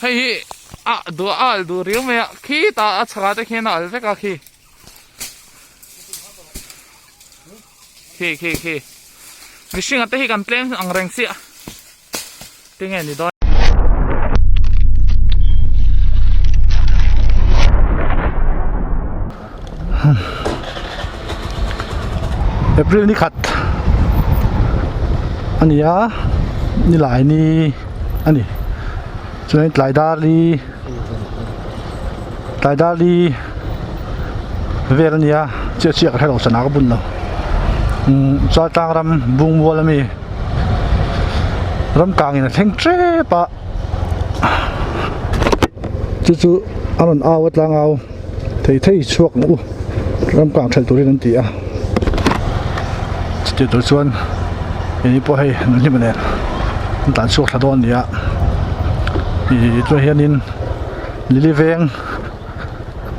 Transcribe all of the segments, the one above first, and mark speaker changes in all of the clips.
Speaker 1: hei du riu me khi ta chara te khen al ve ka khi mishing ate hi kan claim ang reng sia tinge ni do April ni khat ani ya ni lai ni ani chuan tlai dar li vel ania chia chia ka thalo sana ka bun lo cha tang ram bung wal mi ram kang in theng tre pa chu aron awat lang aw thei chuak nu ram kang thal turin an ti a chu tu chuan ini po hei ni mane tan chuak thadon nia i chu hianin lili veng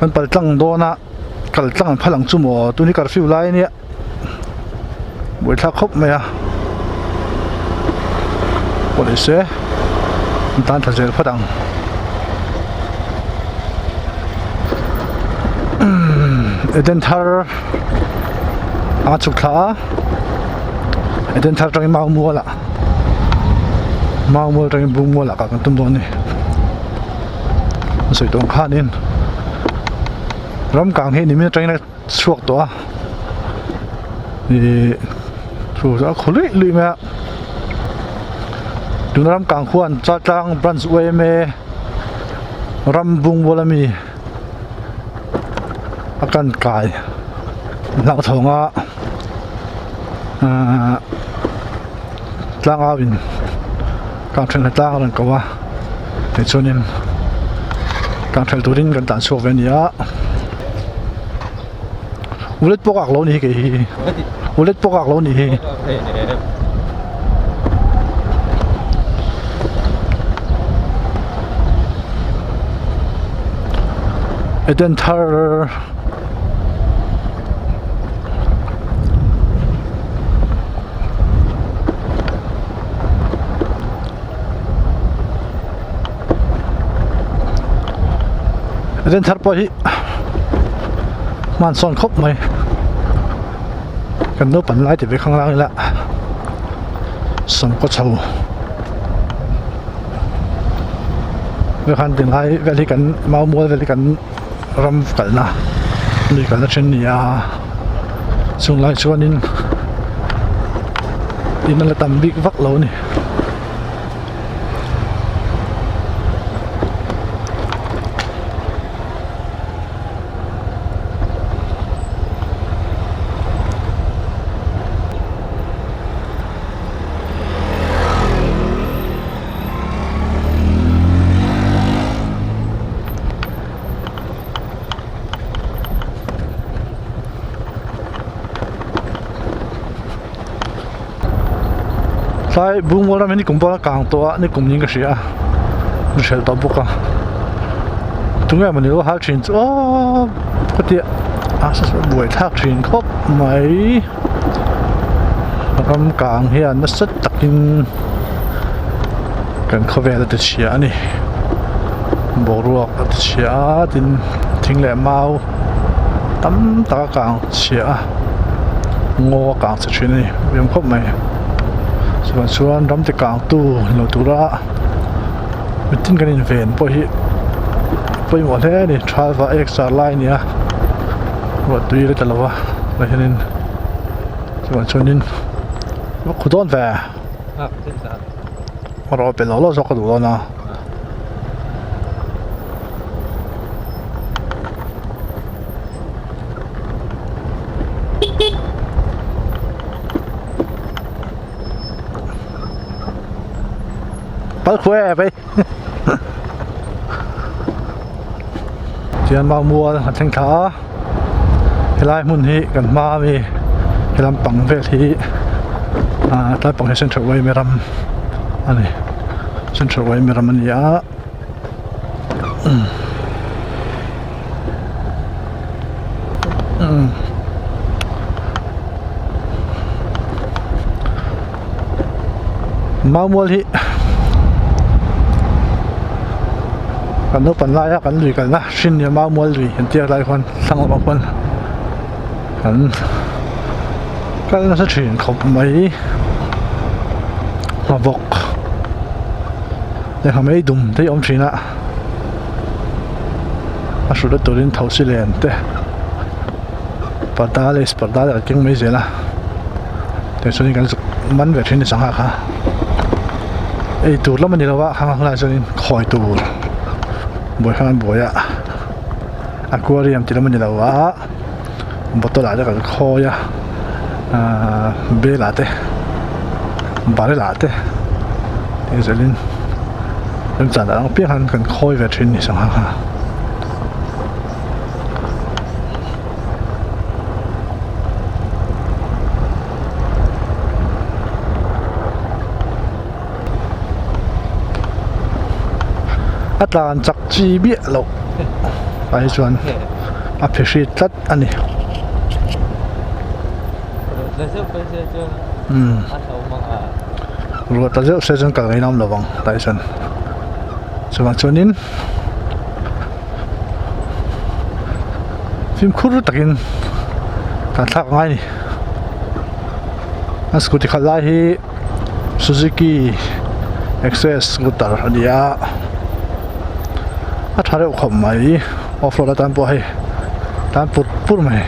Speaker 1: an pal tlang dona kal tlang phalang chu mo tu ni curfew lai ni buổi thác khóc mày à police tan thật sự phát động Eden thar chụp thả Eden thar trong mau mua trong bung mua là cả con tôm đồn này sợi tôm khá nên ram càng hết thì mình trong này suộc to thì chủ ra khổ lụy mẹ đừng ram càng khoan cha trang Brunswick mẹ ram bung volami akan cài lạc thòng á lang ao in càng trên là lang lần câu á để cho nên càng trên tụi mình cần tận số về nhá ulit pokak lo ni kì ulit pokak lo ni Eden thar Eden thar po hi man son khóc mày cần nước bẩn lái thì phải không lao lại sống có sầu việc hành tiền lái về thì cần mau mua về thì cần ram cần na đi cần trên nhà xuống lại xuống in là tầm bị vắt lâu này sai bung wala meni kumpa kang to ni kumning ka sia shel to buka tunga mani lo hal chin o pati asa buai thak chin khop mai ram kang hian na sat takin kan khavel ta sia ni boruak ta sia tin thingle mau tam ta kang sia ngo kang sa chin ni yam khop mai chuan ram te kang tu lo tura mitin kan in ven poi mo le ni trava extra line ya wa tui le talawa la hianin chuanin wa khudon ve ro pe lo zo ka du na bal khoe vậy tiền bao mua thành thả cái lai mun hi gần ma mi cái làm bằng về thì lai bằng Central Way mi ram anh Central Way mi ram anh ya mau mua thì kan no pan lai kan lui kan na shin ya ma mual lui han tia lai kon sang ma kon kan na sa thin khop mai ma bok le ha mai dum te om thina a shu da torin thau si len te parda le king mai zela te so ni kan man ve thin sang ha kha ei tur la mani lawa hang la so ni khoi tur boy khan boy a aquarium ti la mani lawa botol la ka khoya be la te bare la te te so ni len chan da pi han kan khoi ve thin ni sang ha kha atlan chak chi bia lo ai chuan a pheshi tlat ani ruột ta dễ sẽ cả ngày năm là vòng tại sân cho nên phim khúc takin ta thắc ngay nè anh scooty khai lại hi Suzuki XS scooter đi à thà đâu không mấy offroad là tan bộ hay tan bút mày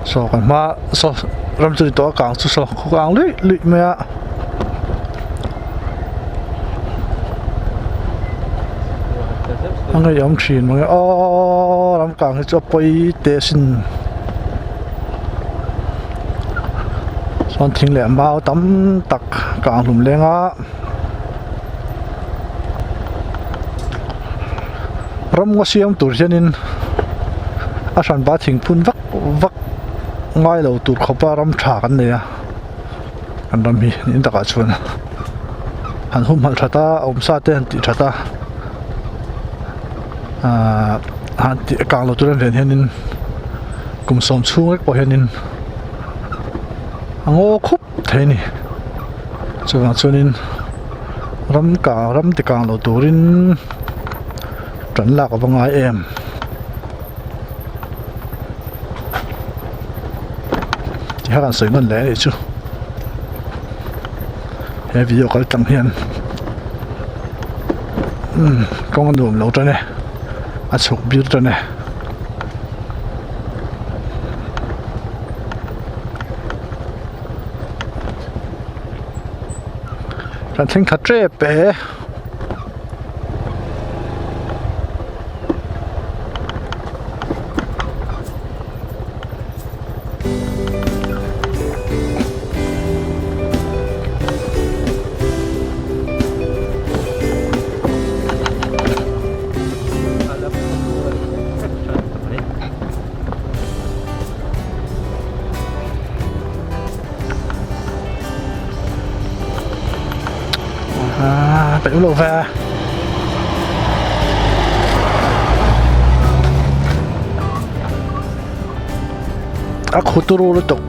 Speaker 1: so kan ma so ram chu to kang chu so kang lui me a ang yam chin ma o ram kang chu poi te sin son thing le mau tam tak kang lum lenga ram ngo siam tur janin a san ba thing phun vak ngay lâu tụt khó ba ram trả cái này à anh ram hi những đặc chuan anh hôm hal thata ông sa tên ti thata anh ti càng lâu tụt lên hiền cùng sống chung ấy bỏ hiền anh ngô khúc thế này cho nên ram ti càng lâu tụt lên trấn lạc vào ngay em hai con sợi ngân lẽ đấy chứ, cái video có tăng hiện, con đùm lâu cho này, chụp biết cho này, anh thấy khá trẻ bé. Phải lộ về aku turu letuk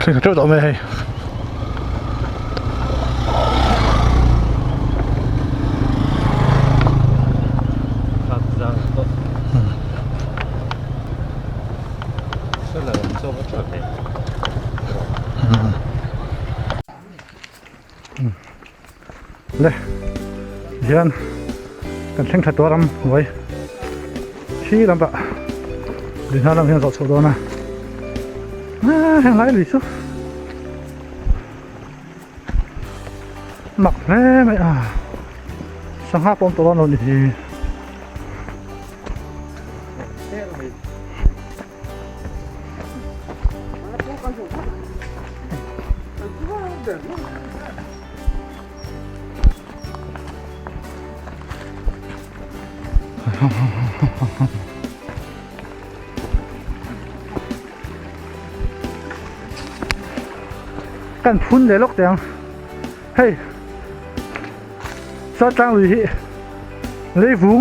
Speaker 1: thì trước đó mày đây hiện cần sinh thật to lắm vậy chi lắm bạn đi ra làm hiện rõ số đó nè hàng lái lì xuống mặc nè mày à sang hát bom to nó thìกันพุ่นเลยลูกเตียงเฮ้ยซอจังเลยเลยฟูง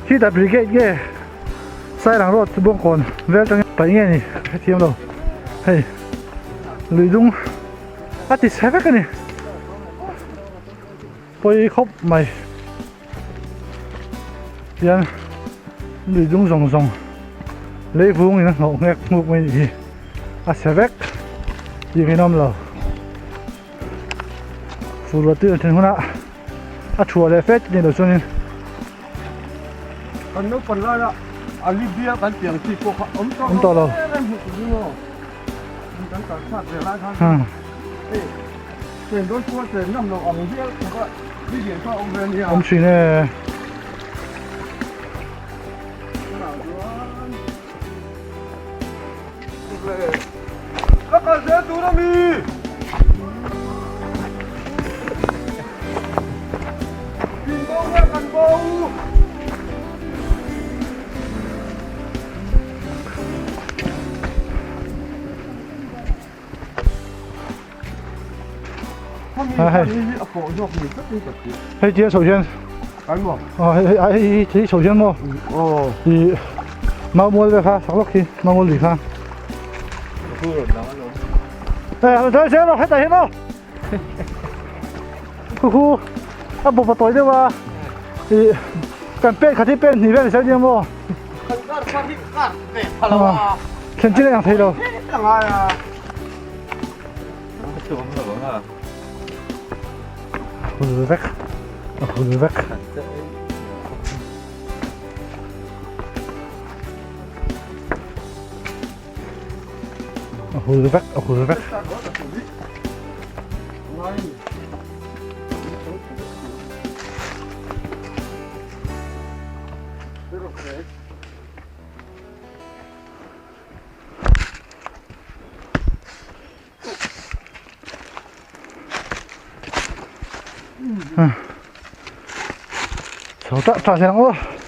Speaker 1: ที่ดับเบิลเกตเย่ใส่หลังรถบงก่อนเวลจังไปเงี้ยนี่เทียมเราเฮ้ยเลยดุงอาทิตย์เสร็จกันนี่ไปครบใหม่ยันเลยดุงส่งเลยฟูงนี่นะเราแงกมุกไม่ดีอาเสร็จยิงให้น้ำเราฟูรถตื่นถึงขนาดชัวร์เลยเฟสนี่เดี๋ยวช่วงนี้
Speaker 2: อันนู้นคนละละอันนี้เบี้ยกันเสียงที่พวกอมต่อเรากันตัดขาดเสียหลายครั้งเสียงโดนตัวเสียงน้ำเราอมเบี้ยก็ที่เสียงเขาอมเบี้ยเนี่ย
Speaker 1: อมชีเนี่ย
Speaker 2: แล้วก็เสียตัวน้ำมีกินโบ้เมื่อกันโบ้
Speaker 1: ให้เจีย首先ให้เจีย首先么你毛摸的卡上落去毛摸里卡哎再先咯还再先咯呼呼啊不对的哇你กันเป็ดขาที่เป็นนี่เป็นเสียจริงบ่เข็นจิ้งอย่างไทยเราHul weg. Hul weg. Hul weg. Hul weg. 저 짜, 짜증나.